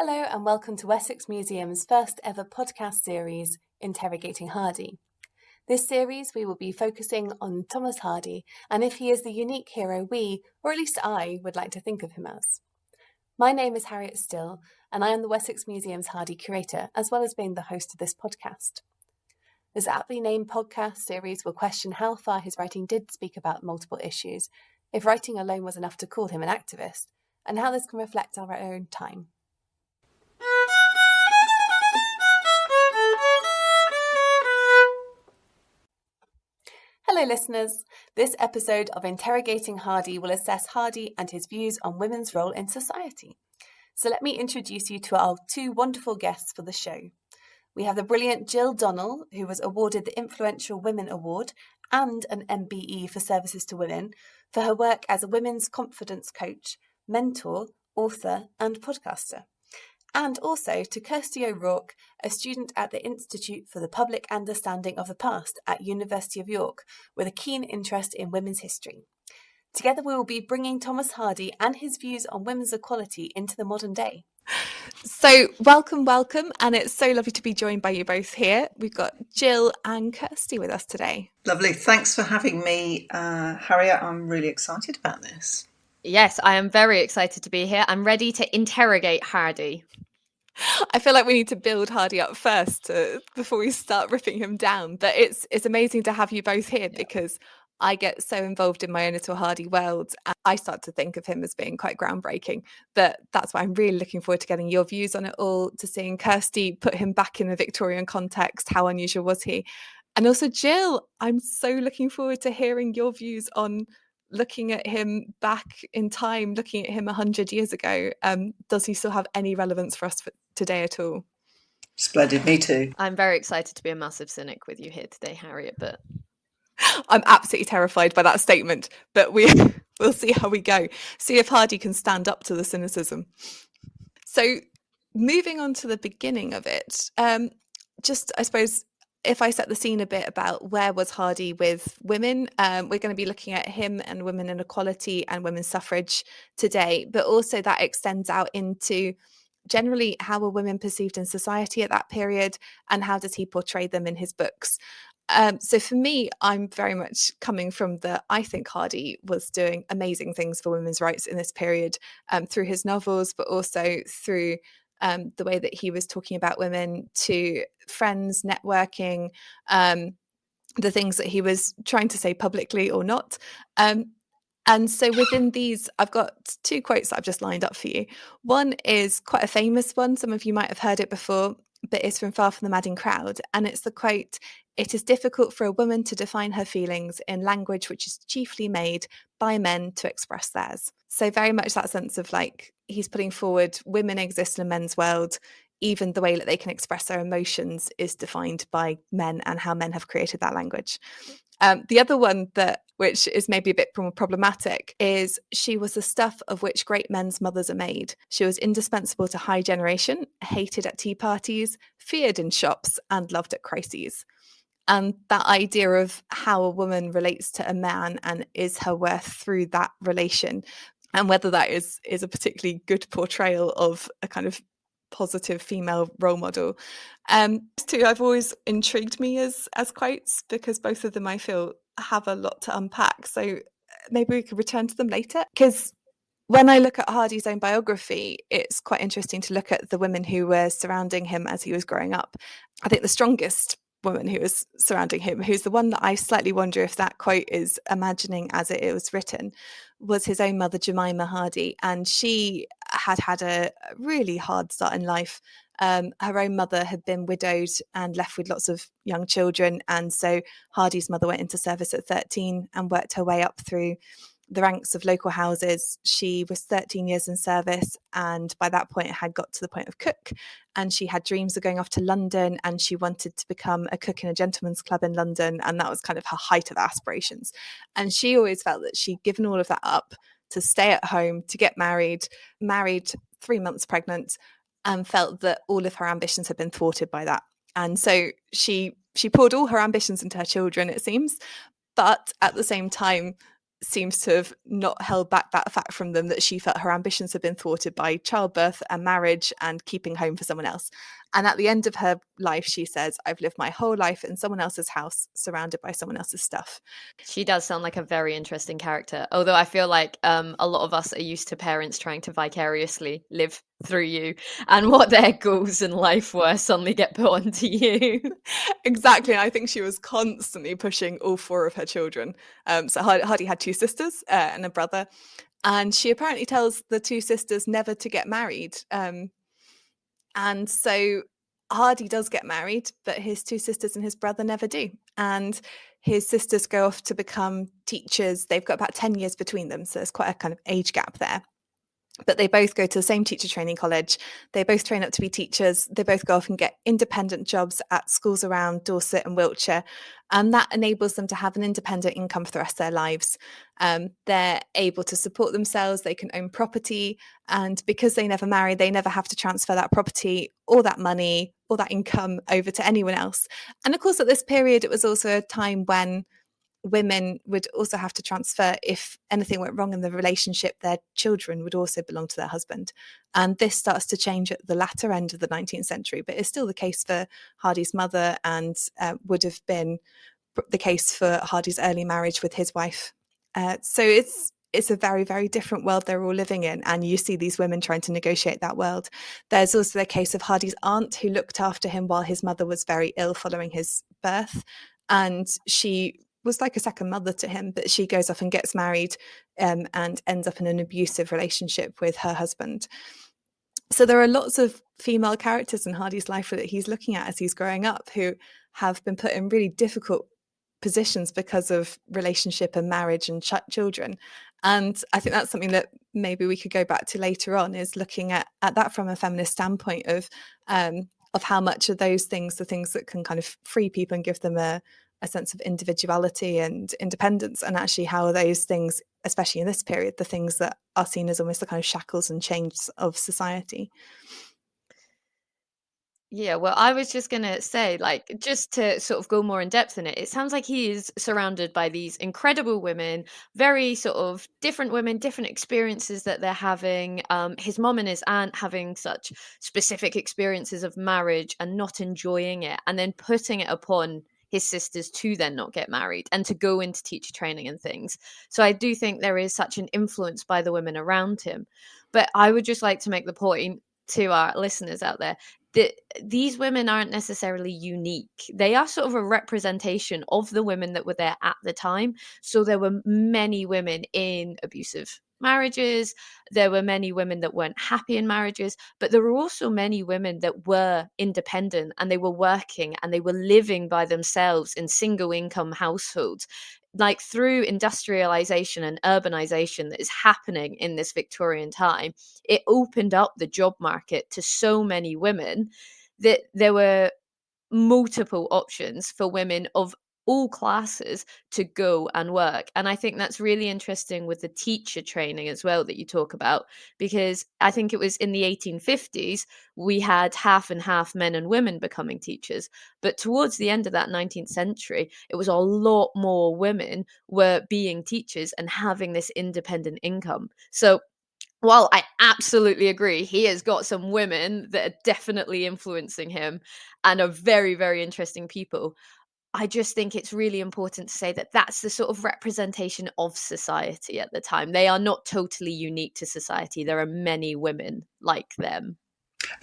Hello and welcome to Wessex Museums' first ever podcast series, Interrogating Hardy. This series we will be focusing on Thomas Hardy and if he is the unique hero we, or at least I, would like to think of him as. My name is Harriet Still and I am the Wessex Museums Hardy curator, as well as being the host of this podcast. This aptly named podcast series will question how far his writing did speak about multiple issues, if writing alone was enough to call him an activist, and how this can reflect our own time. Hello listeners, this episode of Interrogating Hardy will assess Hardy and his views on women's role in society. So let me introduce you to our two wonderful guests for the show. We have the brilliant Gill Donnell, who was awarded the Influential Women Award and an MBE for services to women for her work as a women's confidence coach, mentor, author and podcaster. And also to Kirsty O'Rourke, a student at the Institute for the Public Understanding of the Past at University of York, with a keen interest in women's history. Together we will be bringing Thomas Hardy and his views on women's equality into the modern day. So welcome, and it's so lovely to be joined by you both here. We've got Gill and Kirsty with us today. Lovely, thanks for having me, Harriet. I'm really excited about this. Yes, I am very excited to be here. I'm ready to interrogate Hardy. I feel like we need to build Hardy up first before we start ripping him down. But it's amazing to have you both here because I get so involved in my own little Hardy world. And I start to think of him as being quite groundbreaking. But that's why I'm really looking forward to getting your views on it all, to seeing Kirsty put him back in a Victorian context. How unusual was he? And also Gill, I'm so looking forward to hearing your views on looking at him back in time, looking at him 100 years ago. Does he still have any relevance for us today at all? Splendid, me too. I'm very excited to be a massive cynic with you here today, Harriet, but I'm absolutely terrified by that statement, but we'll see how we go. See if Hardy can stand up to the cynicism. So moving on to the beginning of it, just I suppose if I set the scene a bit about where was Hardy with women, we're going to be looking at him and women and equality and women's suffrage today, but also that extends out into generally how are women perceived in society at that period and how does he portray them in his books. So for me, I'm very much coming from I think Hardy was doing amazing things for women's rights in this period through his novels, but also through the way that he was talking about women to friends, networking, the things that he was trying to say publicly or not. And so within these, I've got two quotes that I've just lined up for you. One is quite a famous one. Some of you might have heard it before, but it's from Far from the Madding Crowd. And it's the quote, "It is difficult for a woman to define her feelings in language which is chiefly made by men to express theirs." So very much that sense of like, he's putting forward women exist in a men's world. Even the way that they can express their emotions is defined by men and how men have created that language. The other one which is maybe a bit more problematic is, "She was the stuff of which great men's mothers are made. She was indispensable to high generation, hated at tea parties, feared in shops and loved at crises." And that idea of how a woman relates to a man and is her worth through that relation, and whether that is a particularly good portrayal of a kind of positive female role model. Two I've always intrigued me as quotes, because both of them I feel have a lot to unpack. So maybe we could return to them later, because when I look at Hardy's own biography, it's quite interesting to look at the women who were surrounding him as he was growing up. I think the strongest woman who was surrounding him, who's the one that I slightly wonder if that quote is imagining as it was written, was his own mother, Jemima Hardy. And she had a really hard start in life. Her own mother had been widowed and left with lots of young children. And so Hardy's mother went into service at 13 and worked her way up through the ranks of local houses. She was 13 years in service, and by that point had got to the point of cook, and she had dreams of going off to London, and she wanted to become a cook in a gentleman's club in London, and that was kind of her height of aspirations. And she always felt that she'd given all of that up to stay at home, to get married 3 months pregnant, and felt that all of her ambitions had been thwarted by that. And so she poured all her ambitions into her children, it seems, but at the same time seems to have not held back that fact from them, that she felt her ambitions had been thwarted by childbirth and marriage and keeping home for someone else. And at the end of her life, she says, I've lived my whole life in someone else's house, surrounded by someone else's stuff. She does sound like a very interesting character, although I feel like a lot of us are used to parents trying to vicariously live through you, and what their goals in life were suddenly get put onto you. Exactly. And I think she was constantly pushing all four of her children. So Hardy had two sisters and a brother, and she apparently tells the two sisters never to get married. And so Hardy does get married, but his two sisters and his brother never do. And his sisters go off to become teachers. They've got about 10 years between them, so there's quite a kind of age gap there. But they both go to the same teacher training college. They both train up to be teachers. They both go off and get independent jobs at schools around Dorset and Wiltshire. And that enables them to have an independent income for the rest of their lives. They're able to support themselves. They can own property. And because they never marry, they never have to transfer that property or that money or that income over to anyone else. And of course, at this period, it was also a time when women would also have to transfer, if anything went wrong in the relationship, their children would also belong to their husband. And this starts to change at the latter end of the 19th century, but it's still the case for Hardy's mother, and would have been the case for Hardy's early marriage with his wife. So it's a very, very different world they're all living in, and you see these women trying to negotiate that world. There's also the case of Hardy's aunt, who looked after him while his mother was very ill following his birth, and she was like a second mother to him, but she goes off and gets married and ends up in an abusive relationship with her husband. So there are lots of female characters in Hardy's life that he's looking at as he's growing up, who have been put in really difficult positions because of relationship and marriage and children. And I think that's something that maybe we could go back to later on, is looking at that from a feminist standpoint of how much of those things, the things that can kind of free people and give them a sense of individuality and independence, and actually how are those things, especially in this period, the things that are seen as almost the kind of shackles and chains of society. Yeah, well, I was just going to say, like, just to sort of go more in depth in it, it sounds like he is surrounded by these incredible women, very sort of different women, different experiences that they're having. His mom and his aunt having such specific experiences of marriage and not enjoying it, and then putting it upon his sisters to then not get married and to go into teacher training and things. So I do think there is such an influence by the women around him. But I would just like to make the point to our listeners out there that these women aren't necessarily unique. They are sort of a representation of the women that were there at the time. So there were many women in abusive marriages. There were many women that weren't happy in marriages, but there were also many women that were independent, and they were working and they were living by themselves in single income households. Like, through industrialization and urbanization that is happening in this Victorian time, it opened up the job market to so many women that there were multiple options for women of all classes to go and work. And I think that's really interesting with the teacher training as well that you talk about, because I think it was in the 1850s we had half and half men and women becoming teachers, but towards the end of that 19th century it was a lot more women were being teachers and having this independent income. So while I absolutely agree, he has got some women that are definitely influencing him and are very, very interesting people, I just think it's really important to say that that's the sort of representation of society at the time. They are not totally unique to society. There are many women like them.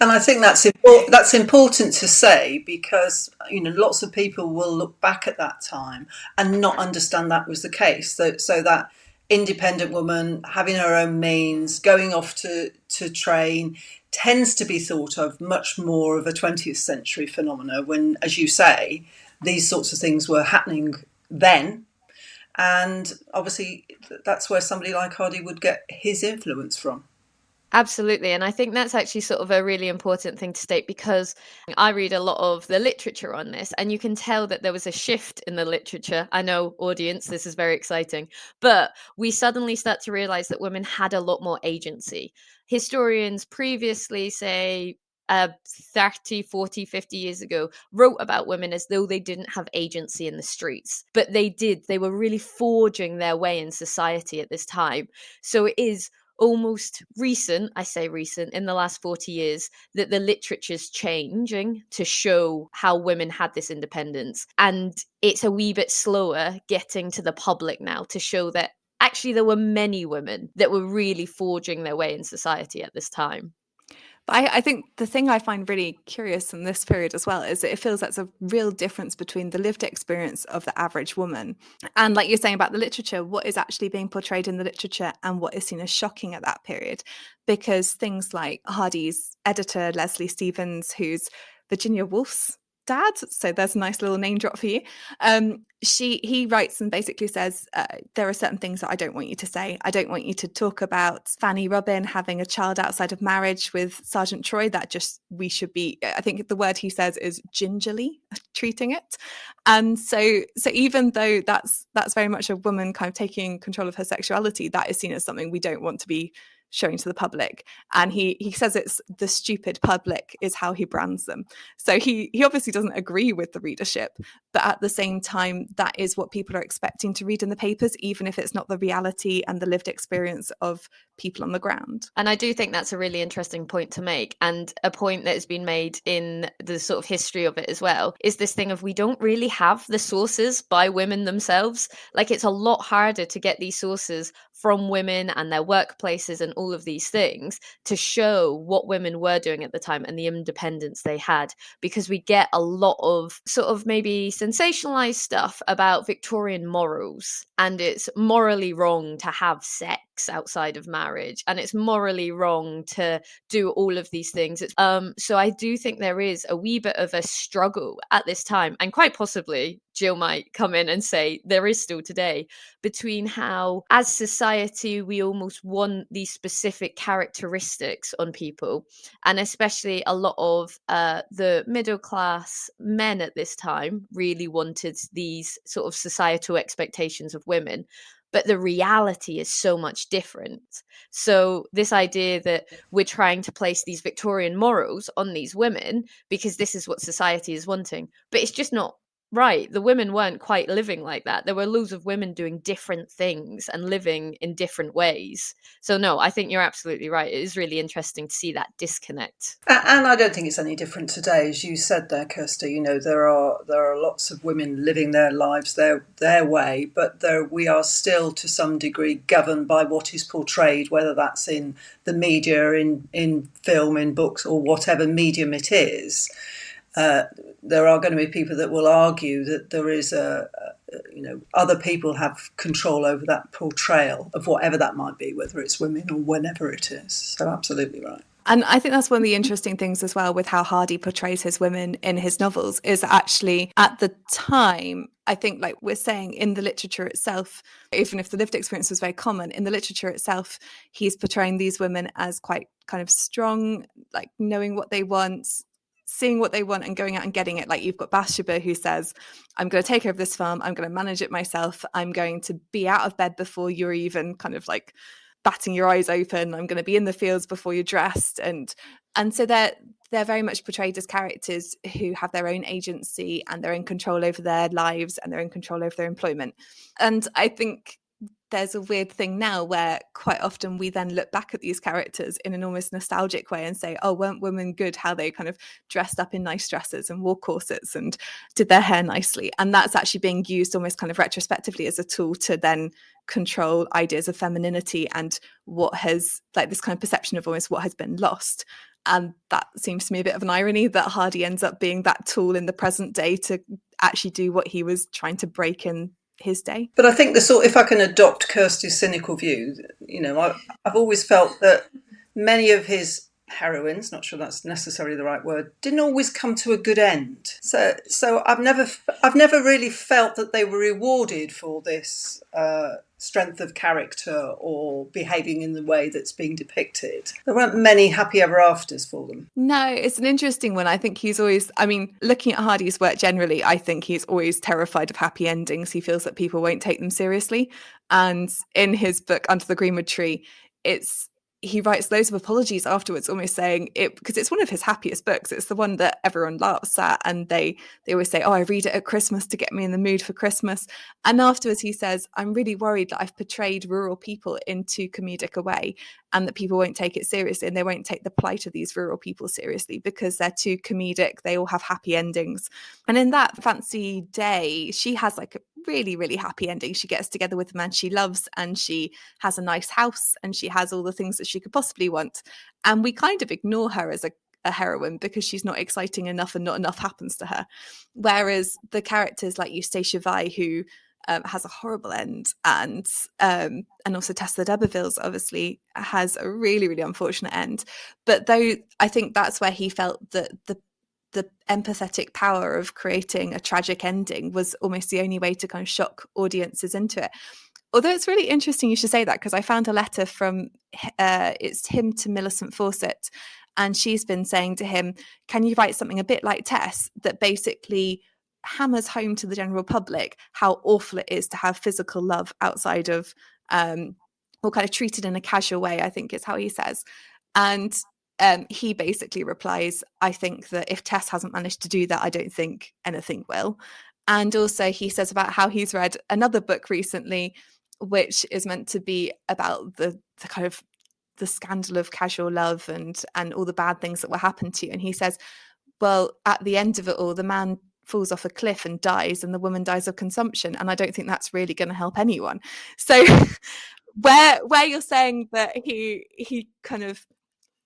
And I think that's important to say, because lots of people will look back at that time and not understand that was the case. So that independent woman having her own means, going off to train, tends to be thought of much more of a 20th century phenomena, when, as you say, these sorts of things were happening then. And obviously that's where somebody like Hardy would get his influence from. Absolutely. And I think that's actually sort of a really important thing to state, because I read a lot of the literature on this, and you can tell that there was a shift in the literature. I know, audience, this is very exciting, but we suddenly start to realize that women had a lot more agency. Historians previously say 30, 40, 50 years ago, wrote about women as though they didn't have agency in the streets. But they did. They were really forging their way in society at this time. So it is almost recent, I say recent, in the last 40 years, that the literature's changing to show how women had this independence. And it's a wee bit slower getting to the public now to show that actually there were many women that were really forging their way in society at this time. But I think the thing I find really curious in this period as well is that it feels that's a real difference between the lived experience of the average woman and, like you're saying about the literature, what is actually being portrayed in the literature and what is seen as shocking at that period. Because things like Hardy's editor, Leslie Stevens, who's Virginia Woolf's dad, so there's a nice little name drop for you. He writes and basically says, there are certain things that I don't want you to say. I don't want you to talk about Fanny Robin having a child outside of marriage with Sergeant Troy. That just, we should be, I think the word he says is gingerly treating it. And so even though that's very much a woman kind of taking control of her sexuality, that is seen as something we don't want to be showing to the public. And he says it's the stupid public is how he brands them. So he obviously doesn't agree with the readership, but at the same time, that is what people are expecting to read in the papers, even if it's not the reality and the lived experience of people on the ground. And I do think that's a really interesting point to make, and a point that has been made in the sort of history of it as well, is this thing of we don't really have the sources by women themselves. Like, it's a lot harder to get these sources from women and their workplaces and all of these things to show what women were doing at the time and the independence they had, because we get a lot of sort of maybe sensationalized stuff about Victorian morals, and it's morally wrong to have sex outside of marriage, and it's morally wrong to do all of these things. So I do think there is a wee bit of a struggle at this time, and quite possibly Gill might come in and say there is still today, between how as society we almost want these specific characteristics on people, and especially a lot of the middle class men at this time really wanted these sort of societal expectations of women. But the reality is so much different. So this idea that we're trying to place these Victorian morals on these women because this is what society is wanting, but it's just not right. The women weren't quite living like that. There were loads of women doing different things and living in different ways. So no, I think you're absolutely right. It is really interesting to see that disconnect. And I don't think it's any different today, as you said there, Kirsty. You know, there are lots of women living their lives their way, but we are still to some degree governed by what is portrayed, whether that's in the media, in film, in books, or whatever medium it is. There are going to be people that will argue that there is other people have control over that portrayal of whatever that might be, whether it's women or whenever it is. So absolutely right. And I think that's one of the interesting things as well with how Hardy portrays his women in his novels, is actually at the time, I think, like we're saying, in the literature itself, even if the lived experience was very common, in the literature itself, he's portraying these women as quite kind of strong, like knowing what they want, seeing what they want and going out and getting it. Like you've got Bathsheba who says, I'm going to take over this farm, I'm going to manage it myself, I'm going to be out of bed before you're even kind of like batting your eyes open, I'm going to be in the fields before you're dressed. And so they're very much portrayed as characters who have their own agency and they're in control over their lives and they're in control over their employment. And I think there's a weird thing now where quite often we then look back at these characters in an almost nostalgic way and say, oh, weren't women good how they kind of dressed up in nice dresses and wore corsets and did their hair nicely? And that's actually being used almost kind of retrospectively as a tool to then control ideas of femininity and what has, like, this kind of perception of almost what has been lost. And that seems to me a bit of an irony that Hardy ends up being that tool in the present day to actually do what he was trying to break in his day. But I think if I can adopt Kirsty's cynical view, you know, I've always felt that many of his heroines, not sure that's necessarily the right word, didn't always come to a good end. So I've never really felt that they were rewarded for this strength of character or behaving in the way that's being depicted. There weren't many happy ever afters for them. No, it's an interesting one. I think he's always, I mean, looking at Hardy's work generally, I think he's always terrified of happy endings. He feels that people won't take them seriously. And in his book, Under the Greenwood Tree, he writes loads of apologies afterwards, almost saying it, because it's one of his happiest books. It's the one that everyone laughs at, and they always say, oh, I read it at Christmas to get me in the mood for Christmas. And afterwards he says, I'm really worried that I've portrayed rural people in too comedic a way, and that people won't take it seriously, and they won't take the plight of these rural people seriously because they're too comedic. They all have happy endings. And in that fancy day, she has like a really, really happy ending. She gets together with the man she loves, and she has a nice house, and she has all the things that she could possibly want. And we kind of ignore her as a heroine because she's not exciting enough and not enough happens to her. Whereas the characters like Eustacia Vi, who has a horrible end, and also Tessa d'Urberville's obviously has a really, really unfortunate end. But though I think that's where he felt that the empathetic power of creating a tragic ending was almost the only way to kind of shock audiences into it. Although it's really interesting you should say that, because I found a letter from it's him to Millicent Fawcett, and she's been saying to him, can you write something a bit like Tess that basically hammers home to the general public how awful it is to have physical love outside of or kind of treated in a casual way, I think is how he says. And he basically replies, I think that if Tess hasn't managed to do that, I don't think anything will. And also he says about how he's read another book recently, which is meant to be about the kind of the scandal of casual love and all the bad things that will happen to you. And he says, well, at the end of it all, the man falls off a cliff and dies, and the woman dies of consumption. And I don't think that's really going to help anyone. So where you're saying that he kind of,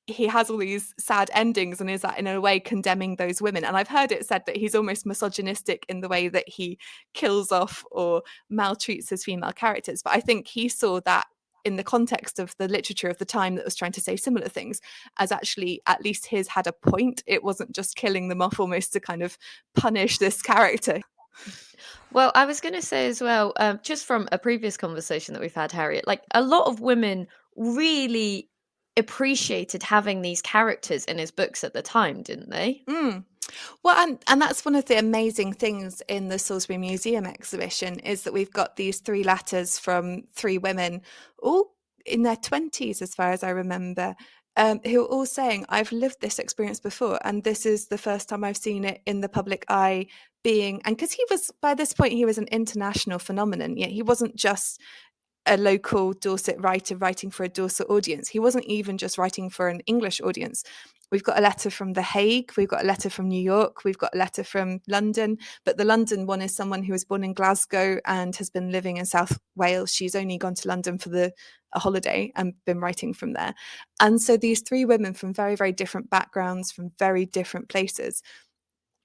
he has all these sad endings, and is that in a way condemning those women? And I've heard it said that he's almost misogynistic in the way that he kills off or maltreats his female characters. But I think he saw that in the context of the literature of the time that was trying to say similar things, as actually at least his had a point. It wasn't just killing them off almost to kind of punish this character. Well, I was going to say as well, just from a previous conversation that we've had, Harriet, like a lot of women really appreciated having these characters in his books at the time, didn't they? Well, and that's one of the amazing things in the Salisbury Museum exhibition, is that we've got these 3 letters from 3 women, all in their 20s, as far as I remember, who are all saying, I've lived this experience before, and this is the first time I've seen it in the public eye being, and because he was, by this point, he was an international phenomenon, yet he wasn't just a local Dorset writer writing for a Dorset audience. He wasn't even just writing for an English audience. We've got a letter from The Hague, we've got a letter from New York, we've got a letter from London, but the London one is someone who was born in Glasgow and has been living in South Wales. She's only gone to London for a holiday and been writing from there. And so these 3 women from very, very different backgrounds, from very different places,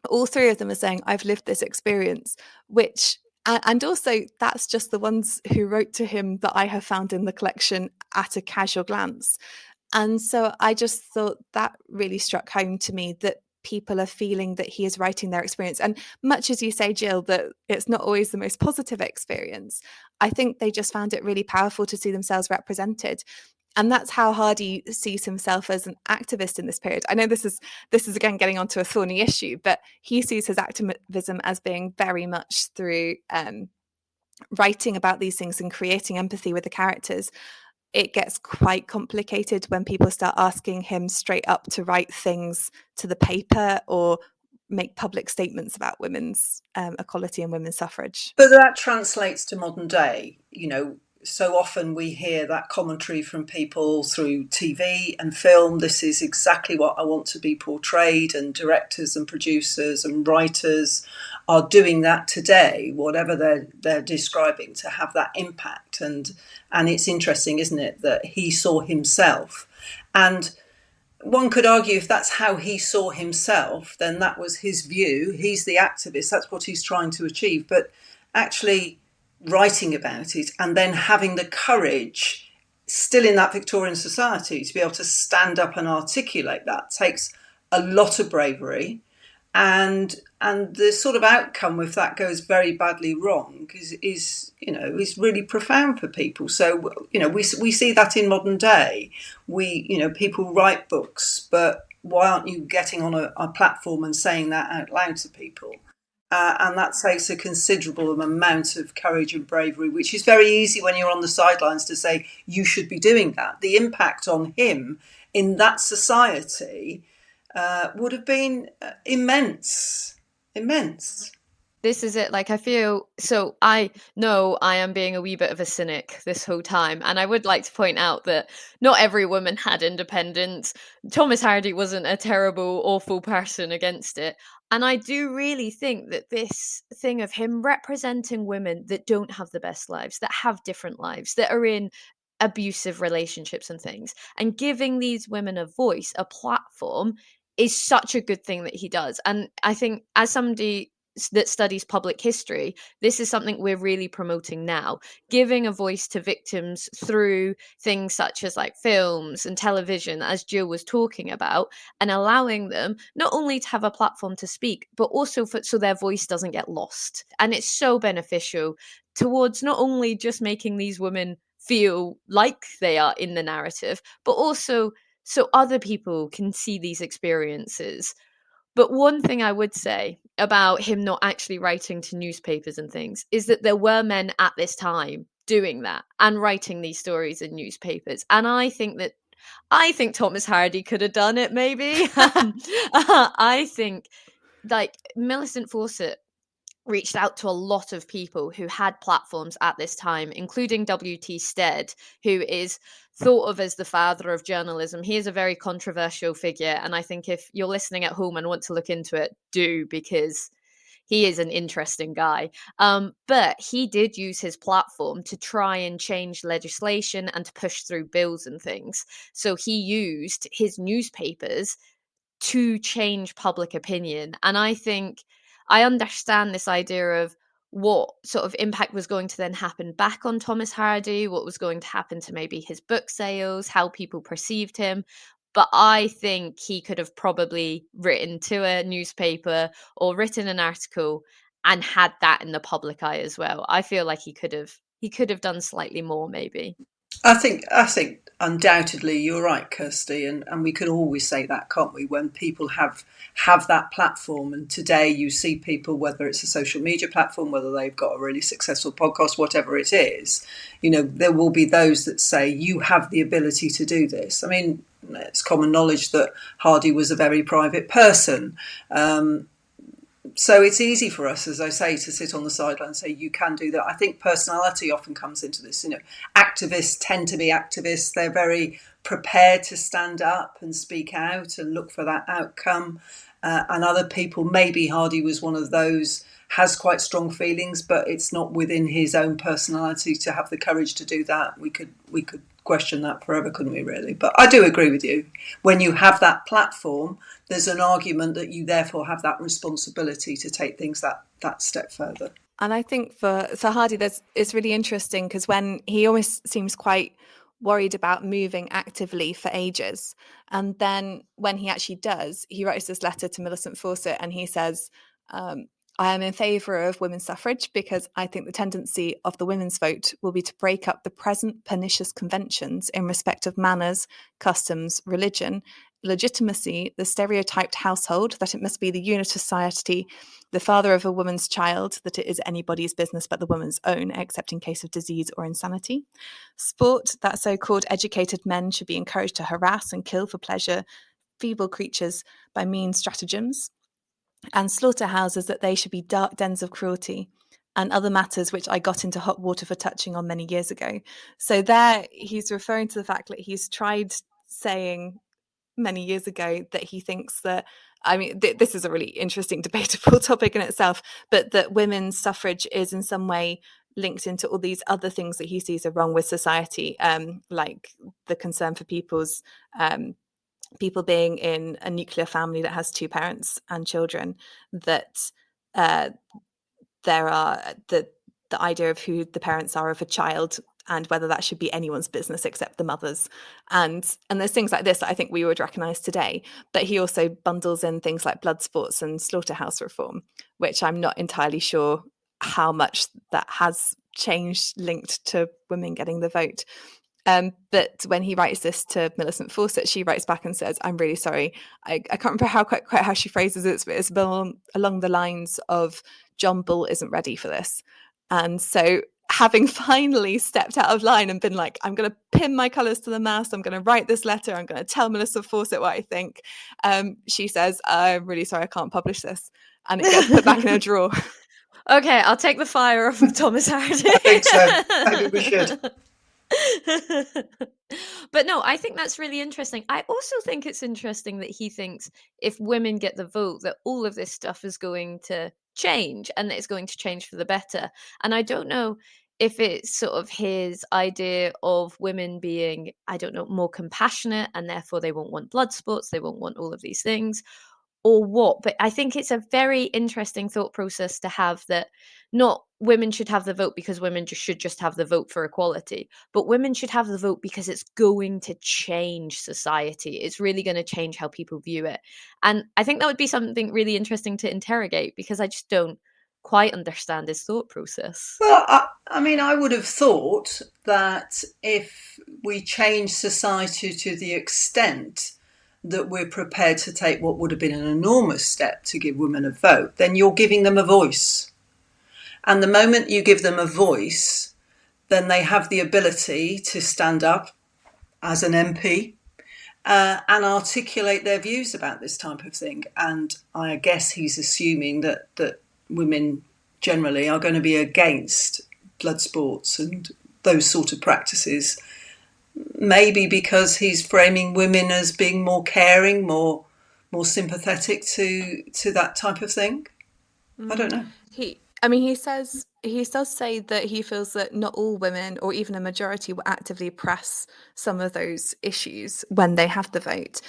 all 3 of them are saying, I've lived this experience, which, and also that's just the ones who wrote to him that I have found in the collection at a casual glance. And so I just thought that really struck home to me, that people are feeling that he is writing their experience. And much as you say, Gill, that it's not always the most positive experience, I think they just found it really powerful to see themselves represented. And that's how Hardy sees himself as an activist in this period. I know this is again getting onto a thorny issue, but he sees his activism as being very much through writing about these things and creating empathy with the characters. It gets quite complicated when people start asking him straight up to write things to the paper or make public statements about women's equality and women's suffrage. But that translates to modern day. So often we hear that commentary from people through TV and film. This is exactly what I want to be portrayed, and directors and producers and writers are doing that today, whatever they're describing, to have that impact. And it's interesting, isn't it, that he saw himself. And one could argue if that's how he saw himself, then that was his view. He's the activist. That's what he's trying to achieve. But actually writing about it and then having the courage, still in that Victorian society, to be able to stand up and articulate that takes a lot of bravery. And the sort of outcome if that goes very badly wrong is really profound for people. So we see that in modern day. People write books, but why aren't you getting on a platform and saying that out loud to people? And that takes a considerable amount of courage and bravery, which is very easy when you're on the sidelines to say you should be doing that. The impact on him in that society would have been immense. This is it. Like, I feel so. I know I am being a wee bit of a cynic this whole time, and I would like to point out that not every woman had independence. Thomas Hardy wasn't a terrible, awful person against it. And I do really think that this thing of him representing women that don't have the best lives, that have different lives, that are in abusive relationships and things, and giving these women a voice, a platform, is such a good thing that he does. And I think, as somebody that studies public history, this is something we're really promoting now, giving a voice to victims through things such as like films and television, as Jill was talking about, and allowing them not only to have a platform to speak, but also so their voice doesn't get lost. And it's so beneficial towards not only just making these women feel like they are in the narrative, but also so other people can see these experiences. But one thing I would say about him not actually writing to newspapers and things is that there were men at this time doing that and writing these stories in newspapers. And I think Thomas Hardy could have done it, maybe. I think, like, Millicent Fawcett reached out to a lot of people who had platforms at this time, including W.T. Stead, who is thought of as the father of journalism. He is a very controversial figure, and I think if you're listening at home and want to look into it, do, because he is an interesting guy. But he did use his platform to try and change legislation and to push through bills and things. So he used his newspapers to change public opinion. And I think I understand this idea of what sort of impact was going to then happen back on Thomas Hardy, what was going to happen to maybe his book sales, how people perceived him. But I think he could have probably written to a newspaper or written an article and had that in the public eye as well. I feel like he could have done slightly more, maybe. I think undoubtedly you're right, Kirsty, and we can always say that, can't we? When people have that platform, and today you see people, whether it's a social media platform, whether they've got a really successful podcast, whatever it is, there will be those that say you have the ability to do this. I mean, it's common knowledge that Hardy was a very private person. So it's easy for us, as I say, to sit on the sideline and say, you can do that. I think personality often comes into this. Activists tend to be activists. They're very prepared to stand up and speak out and look for that outcome. And other people, maybe Hardy was one of those, has quite strong feelings, but it's not within his own personality to have the courage to do that. We could question that forever, couldn't we, really? But I do agree with you. When you have that platform, there's an argument that you therefore have that responsibility to take things that step further. And I think for Hardy, it's really interesting because when he almost seems quite worried about moving actively for ages, and then when he actually does, he writes this letter to Millicent Fawcett and he says, I am in favour of women's suffrage because I think the tendency of the women's vote will be to break up the present pernicious conventions in respect of manners, customs, religion, legitimacy, the stereotyped household, that it must be the unit of society, the father of a woman's child, that it is anybody's business but the woman's own, except in case of disease or insanity. Sport, that so-called educated men should be encouraged to harass and kill for pleasure feeble creatures by mean stratagems. And slaughterhouses, that they should be dark dens of cruelty, and other matters which I got into hot water for touching on many years ago. So there he's referring to the fact that he's tried saying many years ago that he thinks that, I mean, this is a really interesting debatable topic in itself, but that women's suffrage is in some way linked into all these other things that he sees are wrong with society, like the concern for people being in a nuclear family that has two parents and children, that there are the idea of who the parents are of a child and whether that should be anyone's business except the mother's. And there's things like this that I think we would recognise today. But he also bundles in things like blood sports and slaughterhouse reform, which I'm not entirely sure how much that has changed linked to women getting the vote. But when he writes this to Millicent Fawcett, she writes back and says, "I'm really sorry. I can't remember quite how she phrases it, but it's along the lines of John Bull isn't ready for this." And so, having finally stepped out of line and been like, I'm going to pin my colours to the mast, I'm going to write this letter, I'm going to tell Millicent Fawcett what I think, she says, "I'm really sorry, I can't publish this." And it gets put back in a drawer. Okay, I'll take the fire off of Thomas Hardy. I think so. Maybe we should. But no, I think that's really interesting. I also think it's interesting that he thinks if women get the vote, that all of this stuff is going to change and that it's going to change for the better. And I don't know if it's sort of his idea of women being, I don't know, more compassionate and therefore they won't want blood sports, they won't want all of these things, or what. But I think it's a very interesting thought process to have, that not women should have the vote because women should just have the vote for equality, but women should have the vote because it's going to change society. It's really going to change how people view it. And I think that would be something really interesting to interrogate, because I just don't quite understand his thought process. Well, I mean, I would have thought that if we change society to the extent that we're prepared to take what would have been an enormous step to give women a vote, then you're giving them a voice. And the moment you give them a voice, then they have the ability to stand up as an MP and articulate their views about this type of thing. And I guess he's assuming that women generally are going to be against blood sports and those sort of practices, maybe because he's framing women as being more caring, more sympathetic to that type of thing. I don't know. He does say that he feels that not all women, or even a majority, will actively press some of those issues when they have the vote.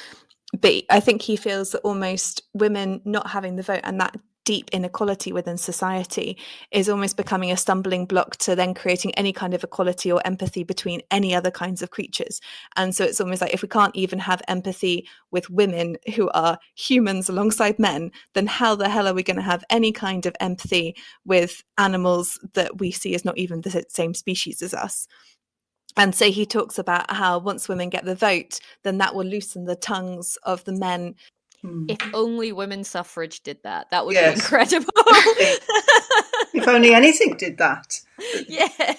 But I think he feels that almost women not having the vote and that deep inequality within society is almost becoming a stumbling block to then creating any kind of equality or empathy between any other kinds of creatures. And so it's almost like, if we can't even have empathy with women who are humans alongside men, then how the hell are we going to have any kind of empathy with animals that we see as not even the same species as us? And so he talks about how once women get the vote, then that will loosen the tongues of the men. If only women's suffrage did that, that would Yes. be incredible. If only anything did that. Yeah.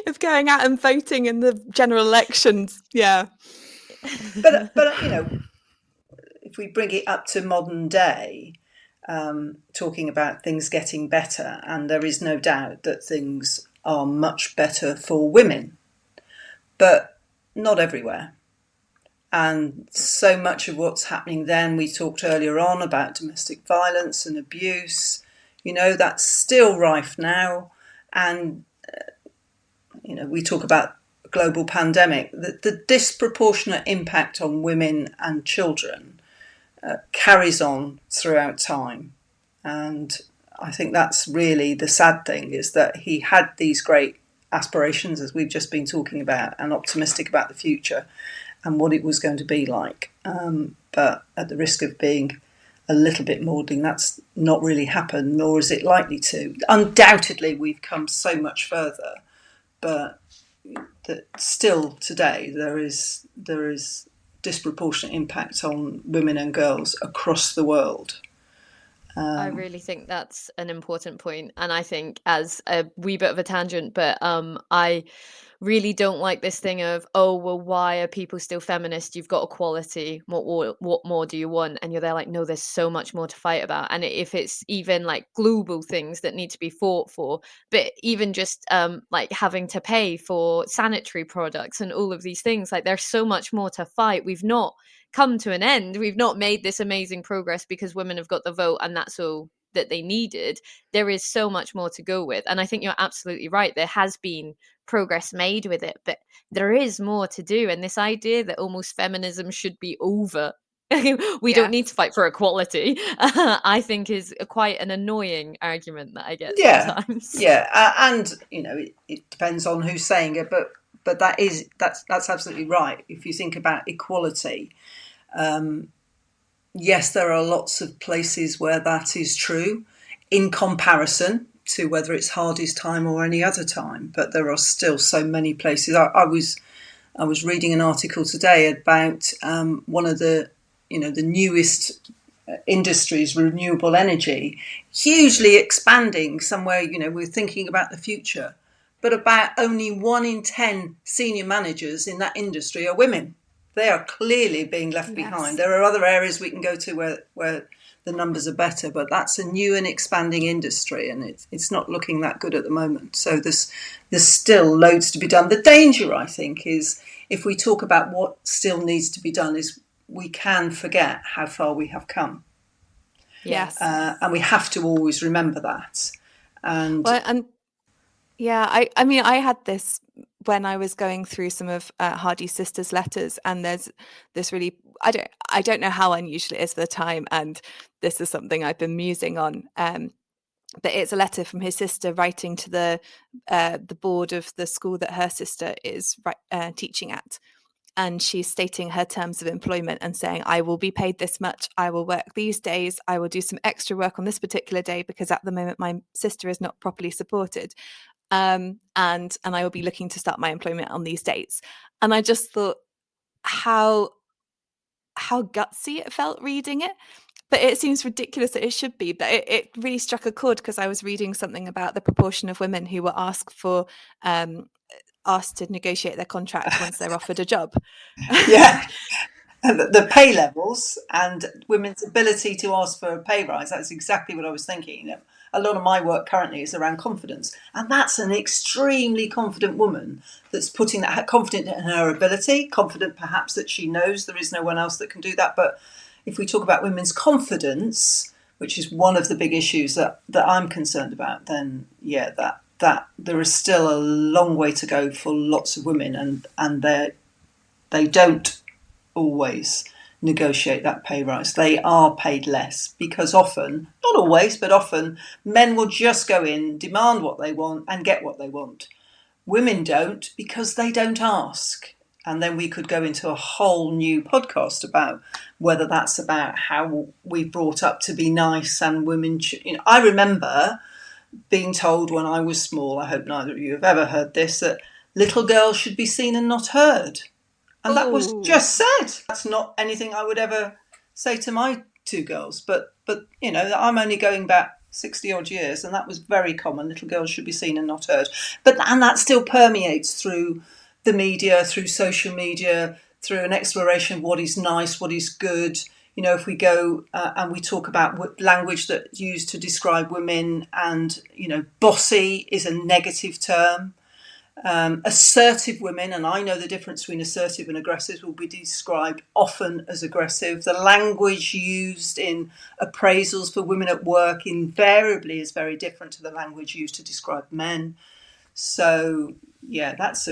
Of going out and voting in the general elections. Yeah. But you know, if we bring it up to modern day, talking about things getting better, and there is no doubt that things are much better for women, but not everywhere. And so much of what's happening then, we talked earlier on about domestic violence and abuse, you know, that's still rife now. And, you know, we talk about global pandemic, the disproportionate impact on women and children carries on throughout time. And I think that's really the sad thing, is that he had these great aspirations, as we've just been talking about, and optimistic about the future and what it was going to be like. But at the risk of being a little bit maudlin, that's not really happened, nor is it likely to. Undoubtedly, we've come so much further, but that still today there is disproportionate impact on women and girls across the world. I really think that's an important point. And I think, as a wee bit of a tangent, but I really don't like this thing of, oh, well, why are people still feminist? You've got equality. What more do you want? And you're there like, no, there's so much more to fight about. And if it's even like global things that need to be fought for, but even just like having to pay for sanitary products and all of these things, like there's so much more to fight. We've not come to an end. We've not made this amazing progress because women have got the vote and that's all that they needed. There is so much more to go with. And I think you're absolutely right. There has been progress made with it, but there is more to do. And this idea that almost feminism should be over, we don't need to fight for equality, I think is quite an annoying argument that I get sometimes. Yeah, and you know, it depends on who's saying it, but that's absolutely right. If you think about equality, yes, there are lots of places where that is true in comparison to whether it's Hardy's time or any other time, but there are still so many places. I was I was reading an article today about one of the newest industries, renewable energy, hugely expanding somewhere, we're thinking about the future, but about only 1 in 10 senior managers in that industry are women. They are clearly being left behind. There are other areas we can go to where the numbers are better, but that's a new and expanding industry, and it's not looking that good at the moment. So there's still loads to be done. The danger, I think, is if we talk about what still needs to be done, is we can forget how far we have come. Yes. And we have to always remember that. And I mean, I had this when I was going through some of Hardy's sisters' letters, and there's this really, I don't know how unusual it is for the time, and this is something I've been musing on. But it's a letter from his sister writing to the board of the school that her sister is teaching at. And she's stating her terms of employment and saying, I will be paid this much, I will work these days, I will do some extra work on this particular day because at the moment my sister is not properly supported. And I will be looking to start my employment on these dates. And I just thought how gutsy it felt reading it. But it seems ridiculous that it should be. But it really struck a chord because I was reading something about the proportion of women who were asked to negotiate their contract once they're offered a job. Yeah. The pay levels and women's ability to ask for a pay rise. That's exactly what I was thinking. A lot of my work currently is around confidence. And that's an extremely confident woman that's putting that, confident in her ability, confident perhaps that she knows there is no one else that can do that. But if we talk about women's confidence, which is one of the big issues that I'm concerned about, then yeah, that there is still a long way to go for lots of women, and they don't always negotiate that pay rise. They are paid less because often, not always, but often, men will just go in, demand what they want and get what they want. Women don't because they don't ask. And then we could go into a whole new podcast about whether that's about how we're brought up to be nice and women. I remember being told when I was small, I hope neither of you have ever heard this, that little girls should be seen and not heard. And that was just said. That's not anything I would ever say to my 2 girls. But I'm only going back 60 odd years, and that was very common. Little girls should be seen and not heard. And that still permeates through the media, through social media, through an exploration of what is nice, what is good. If we go and we talk about language that's used to describe women, and, bossy is a negative term. Assertive women, and I know the difference between assertive and aggressive, will be described often as aggressive. The language used in appraisals for women at work invariably is very different to the language used to describe men. So yeah, that's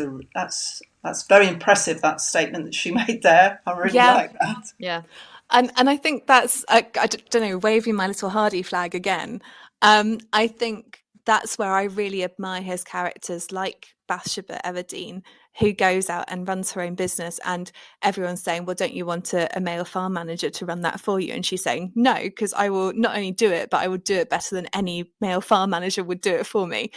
very impressive, that statement that she made there. I really like that. Yeah. And I think that's, I don't know, waving my little Hardy flag again. I think that's where I really admire his characters like Bathsheba Everdeen, who goes out and runs her own business, and everyone's saying, well, don't you want a male farm manager to run that for you? And she's saying, no, because I will not only do it, but I will do it better than any male farm manager would do it for me.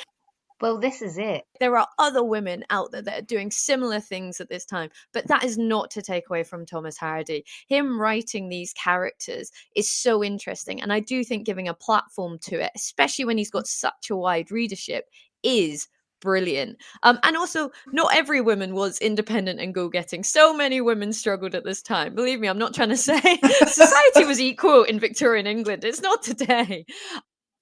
Well, this is it. There are other women out there that are doing similar things at this time, but that is not to take away from Thomas Hardy. Him writing these characters is so interesting, and I do think giving a platform to it, especially when he's got such a wide readership, is brilliant. And also, not every woman was independent and go-getting. So many women struggled at this time. Believe me, I'm not trying to say society was equal in Victorian England. It's not today.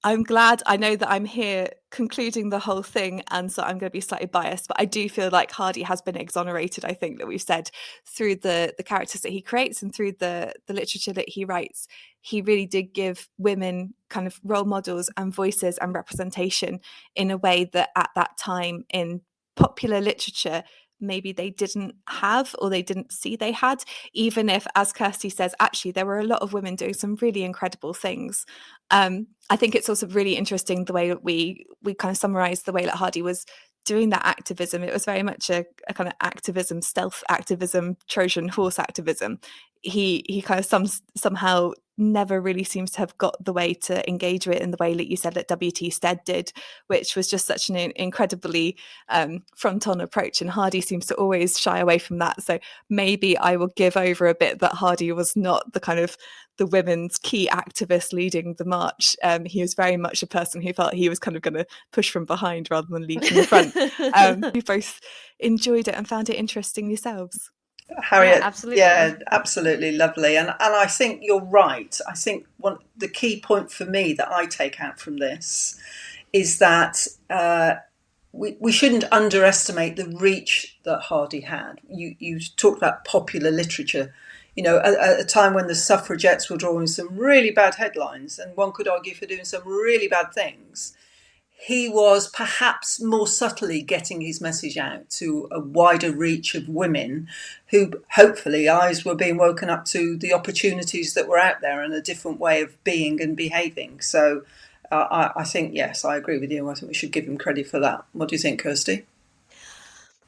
I'm glad. I know that I'm here concluding the whole thing, and so I'm going to be slightly biased, but I do feel like Hardy has been exonerated, I think, that we've said, through the characters that he creates and through the literature that he writes. He really did give women kind of role models and voices and representation in a way that at that time in popular literature maybe they didn't have, or they didn't see they had, even if, as Kirsty says, actually there were a lot of women doing some really incredible things. I think it's also really interesting the way that we kind of summarize the way that Hardy was doing that activism. It was very much a kind of activism, stealth activism, Trojan horse activism. He kind of somehow never really seems to have got the way to engage with it in the way that you said that W.T. Stead did, which was just such an incredibly front-on approach. And Hardy seems to always shy away from that. So maybe I will give over a bit that Hardy was not the kind of the women's key activist leading the march. He was very much a person who felt he was kind of going to push from behind rather than lead from the front. You both enjoyed it and found it interesting yourselves. Harriet, absolutely. Yeah, absolutely lovely. And I think you're right. I think the key point for me that I take out from this is that we shouldn't underestimate the reach that Hardy had. You talked about popular literature, at a time when the suffragettes were drawing some really bad headlines, and one could argue for doing some really bad things. He was perhaps more subtly getting his message out to a wider reach of women who hopefully eyes were being woken up to the opportunities that were out there and a different way of being and behaving. So I think, yes, I agree with you. I think we should give him credit for that. What do you think, Kirsty?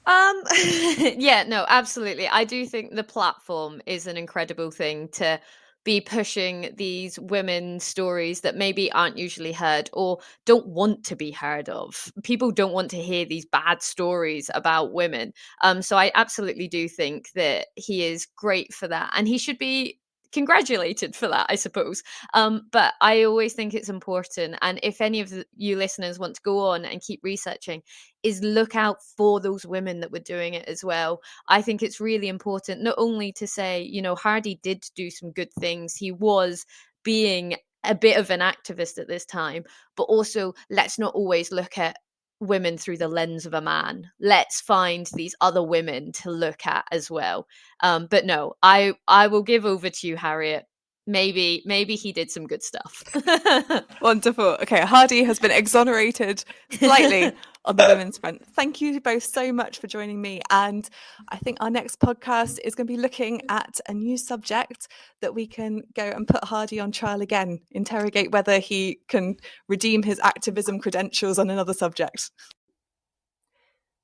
Yeah, no, absolutely. I do think the platform is an incredible thing to be pushing these women's stories that maybe aren't usually heard or don't want to be heard of. People don't want to hear these bad stories about women. So I absolutely do think that he is great for that, and he should be congratulated for that, I suppose. But I always think it's important, and if any of you listeners want to go on and keep researching, is look out for those women that were doing it as well. I think it's really important not only to say, Hardy did do some good things, he was being a bit of an activist at this time, but also let's not always look at women through the lens of a man. Let's find these other women to look at as well. But no, I will give over to you, Harriet. Maybe he did some good stuff. Wonderful. Okay, Hardy has been exonerated slightly on the women's front. Thank you both so much for joining me. And I think our next podcast is going to be looking at a new subject that we can go and put Hardy on trial again, interrogate whether he can redeem his activism credentials on another subject.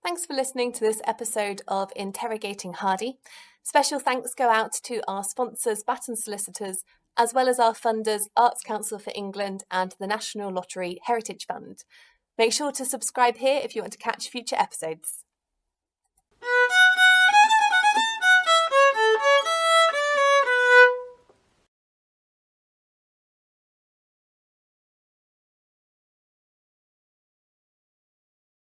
Thanks for listening to this episode of Interrogating Hardy. Special thanks go out to our sponsors, Batten Solicitors, as well as our funders, Arts Council for England and the National Lottery Heritage Fund. Make sure to subscribe here if you want to catch future episodes.